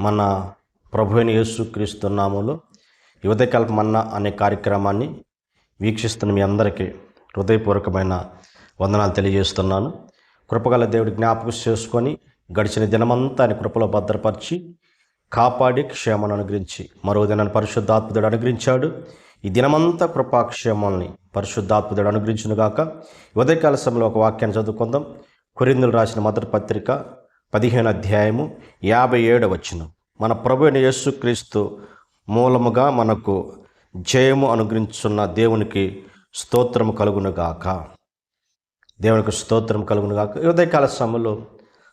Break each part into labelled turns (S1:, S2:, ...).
S1: మన ప్రభు అయిన యేసుక్రీస్తు నామములో ఈ ఉదయకాల మన్నా అనే కార్యక్రమాన్ని వీక్షిస్తున్న మీ అందరికీ హృదయపూర్వకమైన వందనాలు తెలియజేస్తున్నాను. కృపగల దేవుడి జ్ఞాపకం చేసుకొని గడిచిన దినమంతా ఆయన కృపలో భద్రపరిచి కాపాడి క్షేమాన్ని అనుగ్రహించి మరో దినాన్ని పరిశుద్ధాత్ముడు అనుగ్రహించాడు. ఈ దినమంతా కృపాక్షేమాలని పరిశుద్ధాత్ముడు అనుగ్రహించును గాక. ఉదయకాల సమయంలో ఒక వాక్యాన్ని చదువుకుందాం. కొరింథీయులు రాసిన మొదటి పత్రిక 15వ అధ్యాయము 57వ వచనం. మన ప్రభు అయిన యేసుక్రీస్తు మూలముగా మనకు జయము అనుగ్రహించున్న దేవునికి స్తోత్రము కలుగునుగాక. దేవునికి స్తోత్రం కలుగునుగాక. ఈ ఉదయకాల సమయంలో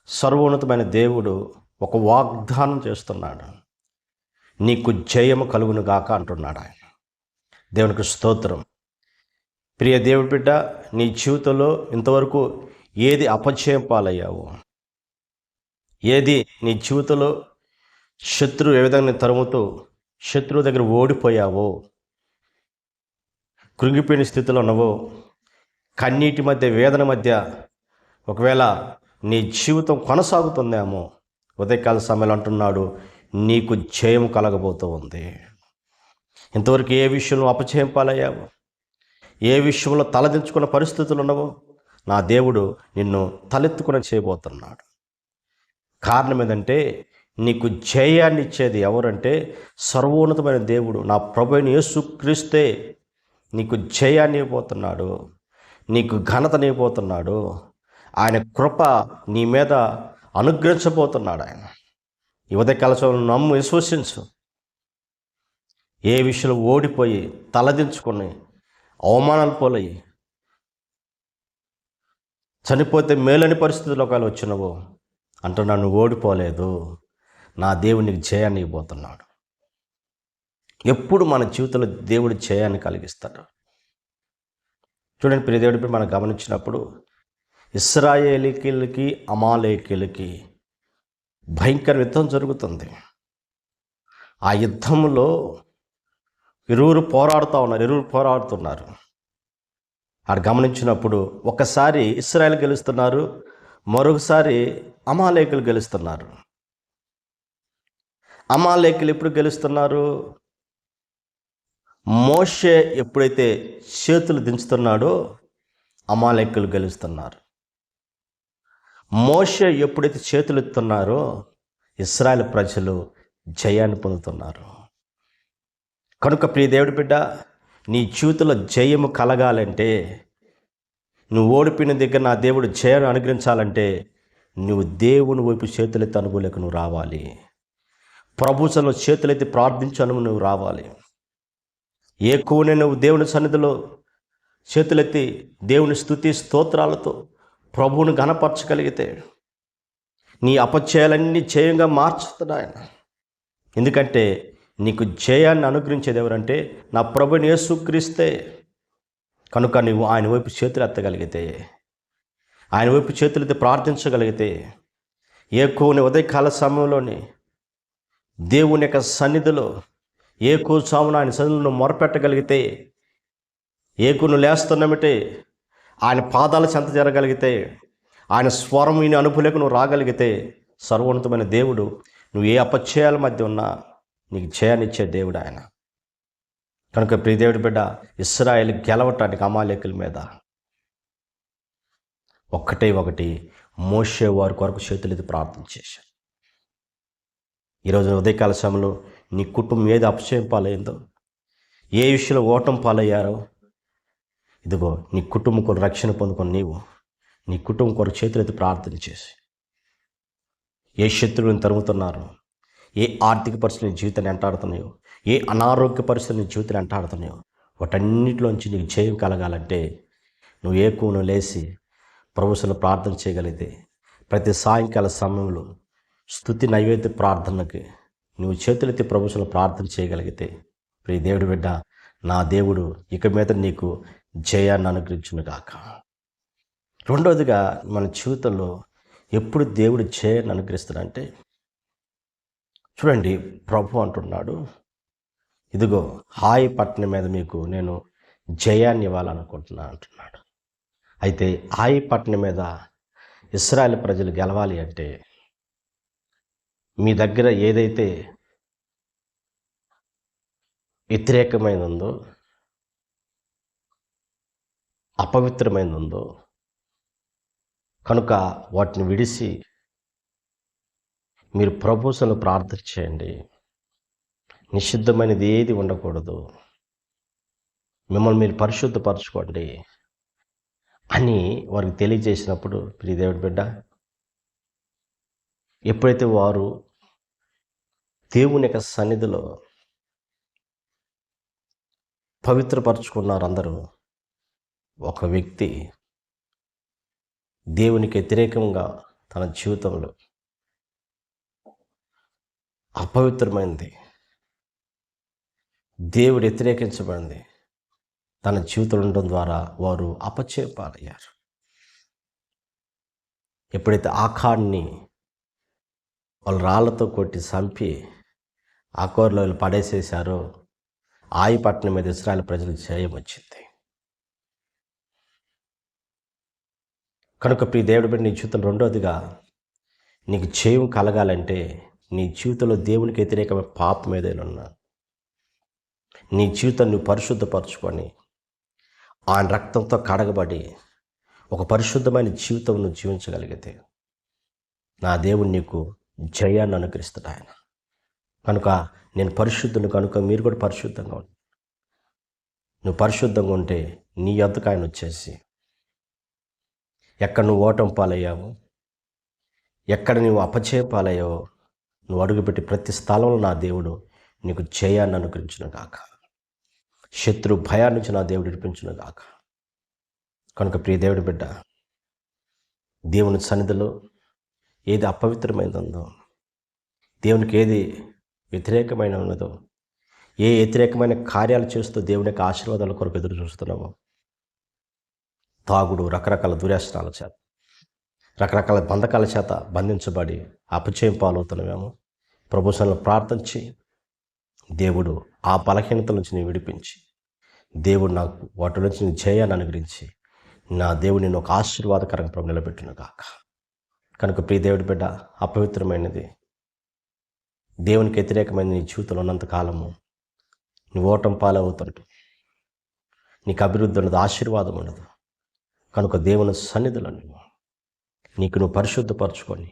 S1: సర్వోన్నతమైన దేవుడు ఒక వాగ్దానం చేస్తున్నాడు. నీకు జయము కలుగునుగాక అంటున్నాడు ఆయన. దేవునికి స్తోత్రం. ప్రియ దేవుడి బిడ్డ, నీ జీవితంలో ఇంతవరకు ఏది అపజయం పాలయ్యావో, ఏది నీ జీవితంలో శత్రువు ఏ విధంగా తరుముతూ శత్రువు దగ్గర ఓడిపోయావో, కృంగిపోయిన స్థితిలో ఉన్నవో, కన్నీటి మధ్య వేదన మధ్య ఒకవేళ నీ జీవితం కొనసాగుతుందేమో, ఉదయకాల సమయంలో అంటున్నాడు నీకు జయం కలగబోతూ ఉంది. ఇంతవరకు ఏ విషయంలో అపజయం పాలయ్యావో, ఏ విషయంలో తలదించుకున్న పరిస్థితులు ఉన్నవో, నా దేవుడు నిన్ను తలెత్తుకుని చేయబోతున్నాడు. కారణం ఏంటంటే నీకు జయాన్ని ఇచ్చేది ఎవరంటే సర్వోన్నతమైన దేవుడు, నా ప్రభు అయిన యేసుక్రీస్తే నీకు జయాన్ని ఇవ్వబోతున్నాడు, నీకు ఘనతని ఇవ్వబోతున్నాడు. ఆయన కృప నీ మీద అనుగ్రహించబోతున్నాడు. ఆయన ఈ ఉదయకాల సమయంలో నమ్ము, విశ్వసించు. ఏ విషయంలో ఓడిపోయి తలదించుకొని అవమానాలు పోలయ్యి చనిపోతే మేలని పరిస్థితుల్లో ఒకవేళ వచ్చినవో అంటున్నాను, నువ్వు ఓడిపోలేదు. నా దేవుడు నీకు జయాన్ని ఇవ్వబోతున్నాడు. ఎప్పుడు మన జీవితంలో దేవుడు జయాన్ని కలిగిస్తాడు. చూడండి ప్రియ దేవుడిపై మనం గమనించినప్పుడు ఇశ్రాయేలీయులకి అమాలేకీయులకి భయంకర యుద్ధం జరుగుతుంది. ఆ యుద్ధంలో ఇరువురు పోరాడుతున్నారు. ఆడ గమనించినప్పుడు ఒకసారి ఇశ్రాయేలు గెలుస్తున్నారు, మరొకసారి అమాలేకులు గెలుస్తున్నారు. అమాలేకులు ఎప్పుడు గెలుస్తున్నారు? మోషే ఎప్పుడైతే చేతులు దించుతున్నాడో అమాలేకులు గెలుస్తున్నారు. మోషే ఎప్పుడైతే చేతులు ఎత్తున్నారో ఇశ్రాయేలు ప్రజలు జయాన్ని పొందుతున్నారు. కనుక ప్రియ దేవుడి బిడ్డ, నీ జీవితంలో జయము కలగాలంటే, నువ్వు ఓడిపోయిన దగ్గర నా దేవుడు జయాన్ని అనుగ్రహించాలంటే నువ్వు దేవుని వైపు చేతులెత్తి అనుభూలకు నువ్వు రావాలి. ప్రభుత్వంలో చేతులెత్తి ప్రార్థించను నువ్వు రావాలి. ఎక్కువనే నువ్వు దేవుని సన్నిధిలో చేతులెత్తి దేవుని స్తుతి స్తోత్రాలతో ప్రభువును ఘనపరచగలిగితే నీ అపజయాలన్నీ జయంగా మార్చుతాడు ఆయన. ఎందుకంటే నీకు జయాన్ని అనుగ్రహించేది ఎవరంటే నా ప్రభుని యేసుక్రీస్తే. కనుక నువ్వు ఆయన వైపు చేతులు ఎత్తగలిగితే, ఆయన వైపు చేతులెత్తి ప్రార్థించగలిగితే, ఏకోని ఉదయకాల సమయంలోని దేవుని యొక్క సన్నిధిలో ఏకో సామున ఆయన సన్నిధిలో మొరపెట్టగలిగితే, ఏకును లేస్తున్నమిటే ఆయన పాదాల చెంత జరగలిగితే, ఆయన స్వరం ఈ అనుభూలకు నువ్వు రాగలిగితే, సర్వోన్నతమైన దేవుడు నువ్వు ఏ అపజయాల మధ్య ఉన్నా నీకు జయాన్నిచ్చే దేవుడు ఆయన. కనుక ప్రియ దేవుడి బిడ్డ, ఇశ్రాయేలు గెలవటానికి అమాలేకుల మీద ఒకటి మోషే వారి కొరకు చేతులెత్తి ప్రార్థన చేశారు. ఈరోజు ఉదయకాల సమయంలో నీ కుటుంబం ఏది అపజయం పాలైందో, ఏ విషయంలో ఓటం పాలయ్యారో, ఇదిగో నీ కుటుంబం కొరకు రక్షణ పొందుకొని నీవు నీ కుటుంబం కొరకు చేతులెత్తి ప్రార్థన చేసి, ఏ శత్రువులను తరుముతున్నారు, ఏ ఆర్థిక పరిస్థితులు నీ జీవితాన్ని వెంటాడుతున్నాయో, ఏ అనారోగ్య పరిస్థితులు నీ జీవితాన్ని వెంటాడుతున్నాయో, వాటన్నిటిలోంచి నీకు జయం కలగాలంటే నువ్వు ఏకును లేచి ప్రభువులో ప్రార్థన చేయగలిగితే, ప్రతి సాయంకాల సమయంలో స్తుతి నైవేద్య ప్రార్థనకి నువ్వు చేతులెత్తి ప్రభువులో ప్రార్థన చేయగలిగితే, ప్రియ దేవుడి బిడ్డ, నా దేవుడు ఇక మీద నీకు జయాన్ని అనుగ్రహించును గాక. రెండవదిగా మన జీవితంలో ఎప్పుడు దేవుడు జయాన్ని అనుగ్రహిస్తాడంటే, చూడండి ప్రభు అంటున్నాడు, ఇదిగో హాయి పట్టణం మీద మీకు నేను జయాన్ని ఇవ్వాలనుకుంటున్నాను అంటున్నాడు. అయితే హాయి పట్టణం మీద ఇశ్రాయేలు ప్రజలు గెలవాలి అంటే మీ దగ్గర ఏదైతే వ్యతిరేకమైనది ఉందో, అపవిత్రమైనది ఉందో, కనుక వాటిని విడిచి మీరు ప్రభువును ప్రార్థన చేయండి. నిషిద్ధమైనది ఏది ఉండకూడదు, మిమ్మల్ని మీరు పరిశుద్ధపరచుకోండి అని వారికి తెలియజేసినప్పుడు, ప్రియ దేవుడి బిడ్డ, ఎప్పుడైతే వారు దేవుని యొక్క సన్నిధిలో పవిత్రపరచుకున్నారు అందరూ, ఒక వ్యక్తి దేవునికి వ్యతిరేకంగా తన జీవితంలో అపవిత్రమైనది, దేవుడు వ్యతిరేకించబడింది తన జీవితంలో ఉండడం ద్వారా వారు అపచేపాలయ్యారు. ఎప్పుడైతే ఆకాన్ని వాళ్ళు రాళ్లతో కొట్టి చంపి ఆకోరులో పడేసేశారో, ఆయి పట్టణం మీద ఇశ్రాయేలు ప్రజలకు జయం వచ్చింది. కనుక ప్రియ దేవుడి బిడ్డ, నీ జీవితంలో రెండోదిగా నీకు జయం కలగాలంటే నీ జీవితంలో దేవునికి వ్యతిరేకమైన పాపం ఏదైనా ఉన్నా నీ జీవితాన్ని నువ్వు పరిశుద్ధపరచుకొని ఆయన రక్తంతో కడగబడి ఒక పరిశుద్ధమైన జీవితం నువ్వు జీవించగలిగితే నా దేవుడు నీకు జయాన్ని అనుగ్రహిస్తాడు ఆయన. కనుక నేను పరిశుద్ధుని, కనుక మీరు కూడా పరిశుద్ధంగా ఉండు. నువ్వు పరిశుద్ధంగా ఉంటే నీ యొద్దకు ఆయన వచ్చేసి, ఎక్కడ నువ్వు ఓటం పాలయ్యావో, ఎక్కడ నువ్వు అపజయ పాలయ్యావో, నువ్వు అడుగుపెట్టి ప్రతి స్థలంలో నా దేవుడు నీకు జయాన్ని అనుగ్రహించును గాక, శత్రు భయాన్ని నుంచి నా దేవుడు విడిపించును గాక. కనుక ప్రియ దేవుడి బిడ్డ, దేవుని సన్నిధిలో ఏది అపవిత్రమైనదో, దేవునికి ఏది వ్యతిరేకమైన ఉన్నదో, ఏ వ్యతిరేకమైన కార్యాలు చేస్తూ దేవుని యొక్క ఆశీర్వాదాల కొరకు ఎదురు చూస్తున్నామో, తాగుడు, రకరకాల దుర్వ్యసనాల చేత, రకరకాల బంధకాల చేత బంధించబడి అపజయం పాలవుతున్నామేమో, ప్రభుత్వంలో ప్రార్థించి దేవుడు ఆ బలహీనతల నుంచి నేను విడిపించి, దేవుడు నాకు వాటి నుంచి నేను జయాన్ని అనుగ్రహించి, నా దేవుడు నేను ఒక ఆశీర్వాదకరంగా ప్రభు నిలబెట్టును గాక. కనుక ప్రియ దేవుడి బిడ్డ, అపవిత్రమైనది, దేవునికి వ్యతిరేకమైన నీ జీవితంలో ఉన్నంతకాలము నువ్వు ఓటం పాలవుతుంటూ నీకు అభివృద్ధి ఉండదు, ఆశీర్వాదం ఉండదు. కనుక దేవుని సన్నిధిలో నీకు నువ్వు పరిశుద్ధపరచుకొని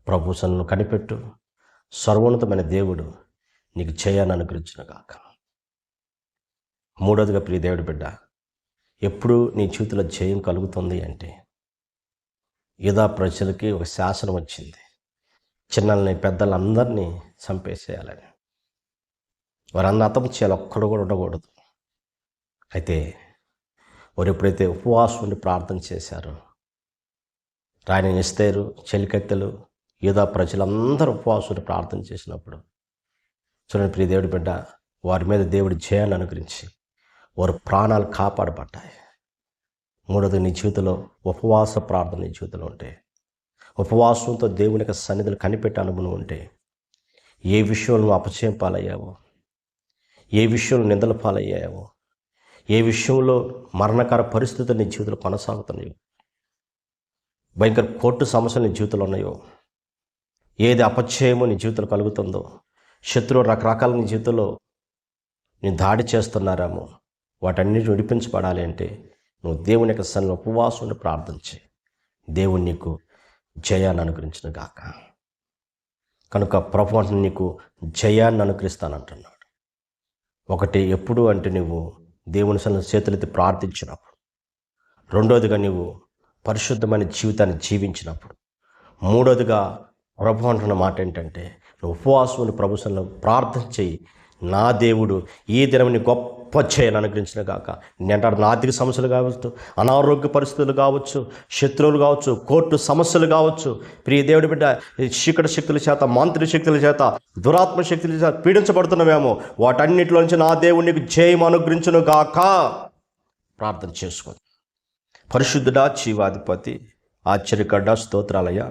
S1: ప్రభు సన్నిధిలో కనిపెట్టు. సర్వోన్నతమైన దేవుడు నీకు జయాన్ని అనుగ్రహించును గాక. మూడోదిగా ప్రియ దేవుడి బిడ్డ, ఎప్పుడు నీ జీవితంలో జయం కలుగుతుంది అంటే, యూదా ప్రజలకి ఒక శాసనం వచ్చింది, చిన్నల్ని పెద్దలందరినీ చంపేసేయాలని. వారందరూ అతం చేయాలి, ఒక్కడు కూడా ఉండకూడదు. అయితే వారు ఎప్పుడైతే ఉపవాసం ఉండి ప్రార్థన చేశారో, రాయన ఎస్తేరు, చెలికత్తెలు, యూదా ప్రజలందరూ ఉపవాసం ఉండి ప్రార్థన చేసినప్పుడు, చూడండి ప్రియ దేవుడి బిడ్డ, వారి మీద దేవుడి జయాన్ని అనుగ్రహించి వారి ప్రాణాలు కాపాడబడ్డాయి. మూడోది, నీ జీవితంలో ఉపవాస ప్రార్థన నీ జీవితంలో ఉంటే, ఉపవాసంతో దేవుని యొక్క సన్నిధిని కనిపెట్టే అనుభవం ఉంటే, ఏ విషయంలో నువ్వు అపజయం పాలయ్యావో, ఏ విషయంలో నిందల పాలయ్యావో, ఏ విషయంలో మరణకర పరిస్థితులు నీ జీవితంలో కొనసాగుతున్నాయో, భయంకర కోర్టు సమస్యలు నీ జీవితంలో ఉన్నాయో, ఏది అపజయమో నీ జీవితంలో కలుగుతుందో, శత్రువు రకరకాల నీ జీవితంలో నేను దాడి చేస్తున్నారేమో, వాటన్నిటిని విడిపించబడాలి అంటే నువ్వు దేవుని యొక్క సన్నిధిలో ఉపవాసం ఉండి ప్రార్థించి దేవుడు నీకు జయాన్ని అనుగ్రహించును గాక. కనుక ప్రభు అంటే నీకు జయాన్ని అనుగ్రహిస్తానంటున్నాడు. ఒకటి, ఎప్పుడు అంటే నువ్వు దేవుని సన్నిధిలో చేతులెత్తి ప్రార్థించినప్పుడు. రెండోదిగా నువ్వు పరిశుద్ధమైన జీవితాన్ని జీవించినప్పుడు. మూడోదిగా ప్రభు అంటున్న మాట ఏంటంటే, నువ్వు ఉపవాసం ఉండి ప్రభు సన్నిధిలో ప్రార్థన చేయి, నా దేవుడు ఈ దినం నీ గొప్ప జయాన్ని అనుగ్రహించిన గాక. నేను ఆర్థిక సమస్యలు కావచ్చు, అనారోగ్య పరిస్థితులు కావచ్చు, శత్రువులు కావచ్చు, కోర్టు సమస్యలు కావచ్చు, ప్రియ దేవుడి బిడ్డ, చీకటి శక్తుల చేత, మాంత్రిక శక్తుల చేత, దురాత్మ శక్తుల చేత పీడించబడుతున్నామేమో, వాటన్నిటిలో నుంచి నా దేవుడు నీకు జయం అనుగ్రహించును గాక. ప్రార్థన చేసుకో. పరిశుద్ధుడా, జీవాధిపతి, ఆశ్చర్యకర్త, స్తోత్రాలయ,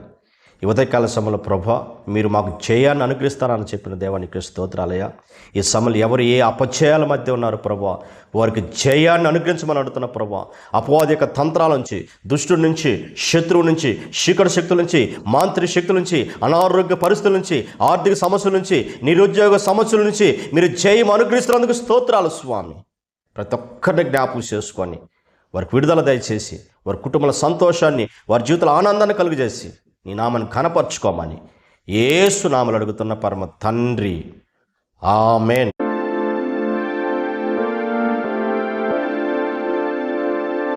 S1: ఈ ఉదయకాల సమయంలో ప్రభా మీరు మాకు జయాన్ని అనుగ్రహిస్తారని చెప్పిన దేవానికి స్తోత్రాలయ్యా. ఈ సమయంలో ఎవరు ఏ అపజయాల మధ్య ఉన్నారు ప్రభా, వారికి జయాన్ని అనుగ్రహించమని అడుగుతున్న ప్రభా. అపవాది యొక్క తంత్రాల నుంచి, దుష్టుడి నుంచి, శత్రువు నుంచి, చీకటి శక్తుల నుంచి, మాంత్రిక శక్తుల నుంచి, అనారోగ్య పరిస్థితుల నుంచి, ఆర్థిక సమస్యల నుంచి, నిరుద్యోగ సమస్యల నుంచి మీరు జయం అనుగ్రహిస్తున్నందుకు స్తోత్రాలు స్వామి. ప్రతి ఒక్కరిని జ్ఞాపకం చేసుకొని వారికి విడుదల దయచేసి వారి కుటుంబాల సంతోషాన్ని, వారి జీవితంలో ఆనందాన్ని కలుగజేసి నీ నామాన్ని ఘనపరచుకోమని యేసు నామములో అడుగుతున్న పరమ తండ్రి, ఆమేన్.